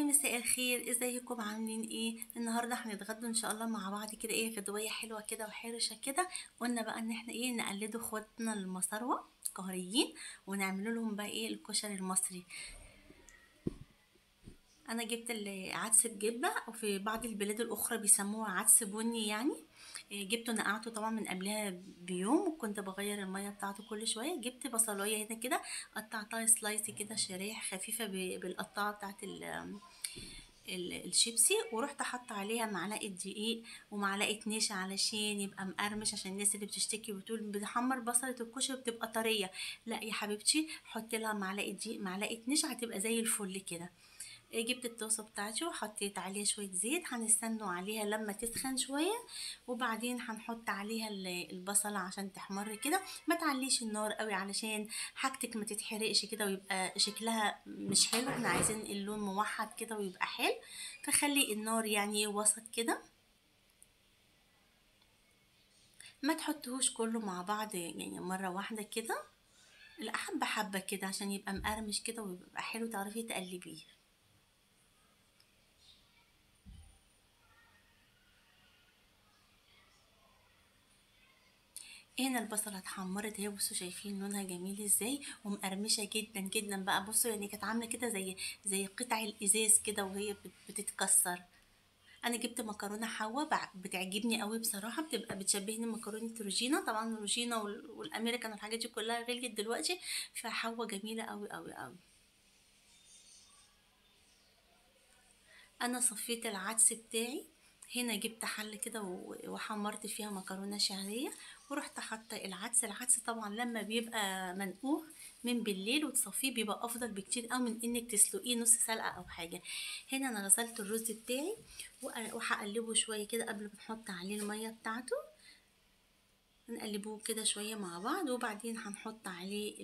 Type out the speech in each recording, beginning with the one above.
مساء الخير، ازيكم عاملين ايه؟ النهارده هنتغدوا ان شاء الله مع بعض كده، ايه غدويه حلوه كده وحرشه كده. قلنا بقى ان احنا ايه نقلدوا اخواتنا المصاروه القهريين، ونعملوا لهم بقى ايه الكشري المصري. انا جبت العدس بجبه، وفي بعض البلاد الاخرى بيسموه عدس بني يعني. جبته نقعته طبعا من قبلها بيوم، وكنت بغير الميه بتاعته كل شويه. جبت بصلايه هنا كده، قطعتها سلايس كده شرايح خفيفه بالقطاعه بتاعت الشيبسي، ورحت حاطه عليها معلقه دقيق ومعلقه نشا علشان يبقى مقرمش، عشان الناس اللي بتشتكي وتقول بنحمر بصله الكشري بتبقى طريه. لا يا حبيبتي، حطي لها معلقه دقيق معلقه نشا هتبقى زي الفل كده. جبت الطاسه بتاعتي وحطيت عليها شويه زيت، هنستنوا عليها لما تسخن شويه، وبعدين هنحط عليها البصله عشان تحمر كده. ما تعليش النار قوي علشان حاجتك ما تتحرقش كده ويبقى شكلها مش حلو. احنا عايزين اللون موحد كده ويبقى حلو، فخلي النار يعني وسط كده. ما تحطهوش كله مع بعض يعني مره واحده كده، لا حبه حبه كده عشان يبقى مقرمش كده ويبقى حلو، تعرفي تقلبيه. هنا البصلة اتحمرت اهي، بصوا شايفين لونها جميل ازاي ومقرمشة جدا جدا بقى. بصوا يعني كانت عاملة كده زي قطع الازاز كده وهي بتتكسر. انا جبت مكرونة حوا بتعجبني قوي بصراحة، بتبقى بتشبهني مكرونة روجينا. طبعا روجينا والامريكان والحاجات دي كلها غليت دلوقتي، فحوا جميلة قوي قوي قوي. انا صفيت العدس بتاعي، هنا جبت حل كده وحمرت فيها مكرونه شعريه، ورحت حاطه العدس طبعا لما بيبقى منقوع من بالليل وتصفيه بيبقى افضل بكتير قوي من انك تسلقيه نص سلقه او حاجه. هنا انا غسلت الرز بتاعي وهقلبه شويه كده قبل ما نحط عليه الميه بتاعته. نقلبوه كده شوية مع بعض، وبعدين هنحط عليه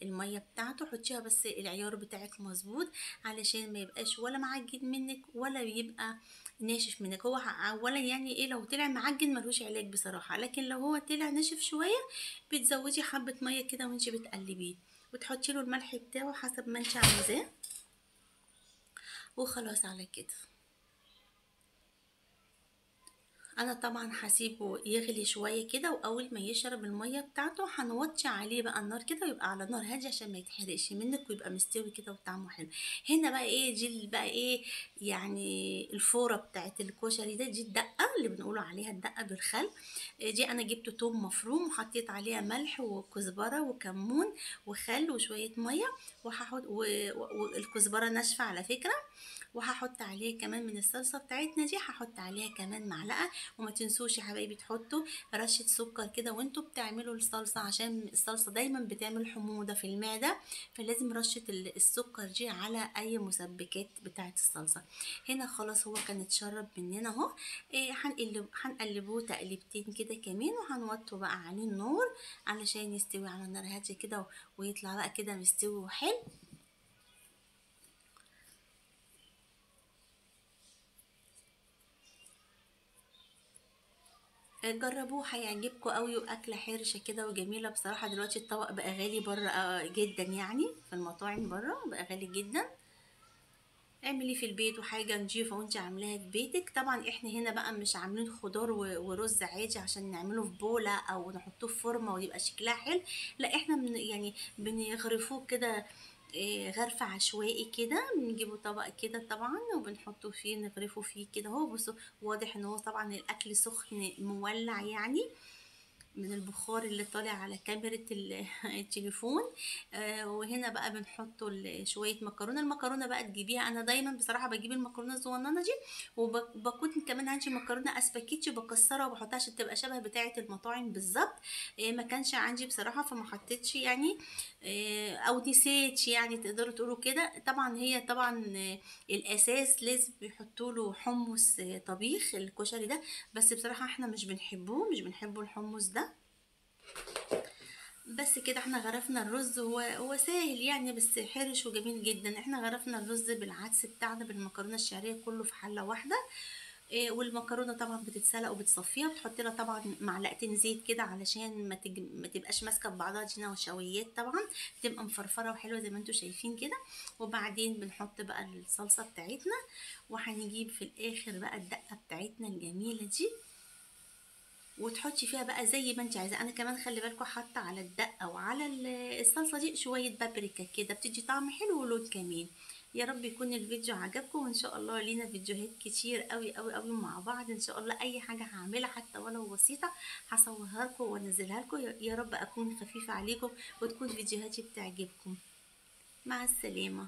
المية بتاعته. حطيها بس العيار بتاعك مظبوط علشان ما يبقاش ولا معجن منك ولا بيبقى ناشف منك. هو اولا يعني ايه، لو طلع معجن ملوش علاج بصراحة، لكن لو هو طلع ناشف شوية بتزودي حبة مية كده وانتي بتقلبيه، وتحطي له الملح بتاعه حسب ما انتي عايزاه، وخلاص على كده. انا طبعا هسيبه يغلي شويه كده، واول ما يشرب الميه بتاعته هنوطي عليه بقى النار كده، ويبقى على نار هاديه عشان ما يتحرقش منك ويبقى مستوي كده وطعمه حلو. هنا بقى ايه دي بقى ايه يعني الفوره بتاعت الكشري ده، دي الدقه اللي بنقوله عليها الدقه بالخل. دي انا جبت توم مفروم وحطيت عليها ملح وكزبره وكمون وخل وشويه ميه، وهحط والكزبره ناشفه على فكره. وهحط عليه كمان من الصلصه بتاعتنا دي، هحط عليها كمان معلقه. وما تنسوش يا حبايبي تحطوا رشة سكر كده وانتوا بتعملوا الصلصة، عشان الصلصة دايما بتعمل حموضة في المعدة، فلازم رشة السكر دي على اي مسبكات بتاعة الصلصة. هنا خلاص هو كان اتشرب مننا اهو. هنقلبوه تقليبتين كده كمان، وهنوطوا بقى عليه النار علشان يستوي على نار هادية كده ويطلع بقى كده مستوي وحلو. جربوه هيعجبكم قوي، واكله حرشه كده وجميله بصراحه. دلوقتي الطبق بقى غالي بره جدا، يعني في المطاعم بره بقى غالي جدا. اعملي في البيت وحاجه نضيفه وانت عاملاها في بيتك. طبعا احنا هنا بقى مش عاملين خضار ورز عادي عشان نعمله في بوله او نحطه في فورمه ويبقى شكلها حلو. لا احنا يعني بنغرفوه كده، غرف عشوائي كده. بنجيبه طبق كده طبعا وبنحطه فيه نغرفه فيه كده اهو. بصوا واضح ان هو طبعا الاكل سخن مولع يعني من البخار اللي طالع على كاميرا التليفون. وهنا بقى بنحط شوية مكرونة. المكرونة بقى تجيبيها، انا دايما بصراحة بجيب المكرونة الصغننة دي، وبكون كمان عندي مكرونة اسباجيتي وبكسرها وبحطها عشان تبقى شبه بتاعة المطاعم بالظبط. ما كانش عندي بصراحة فما حطيتش يعني، او نسيت يعني تقدروا تقولوا كده. طبعا هي طبعا الاساس لازم بيحطوا له حمص طبيخ الكشري ده، بس بصراحة احنا مش بنحبه الحمص ده. بس كده احنا غرفنا الرز. هو سهل يعني بس حرش وجميل جدا. احنا غرفنا الرز بالعدس بتاعنا بالمكرونة الشعرية كله في حلة واحدة، والمكرونه طبعا بتتسلق وبتصفيها، بتحط لها طبعا معلقتين زيت كده علشان ما تبقاش ماسكه ببعضها، دي نشويات طبعا، بتبقى مفرفره وحلوه زي ما انتم شايفين كده. وبعدين بنحط بقى الصلصه بتاعتنا، وهنجيب في الاخر بقى الدقه بتاعتنا الجميله دي، وتحطي فيها بقى زي ما انت عايزه. انا كمان خلي بالكم حاطه على الدقه وعلى الصلصه دي شويه بابريكا كده، بتدي طعم حلو ولون كمان. يا رب يكون الفيديو عجبكم، وان شاء الله لينا فيديوهات كتير قوي قوي قوي مع بعض ان شاء الله. اي حاجه هعملها حتى ولو بسيطه هصورها لكم وانزلها لكم. يا رب اكون خفيفه عليكم وتكون فيديوهاتي بتعجبكم. مع السلامه.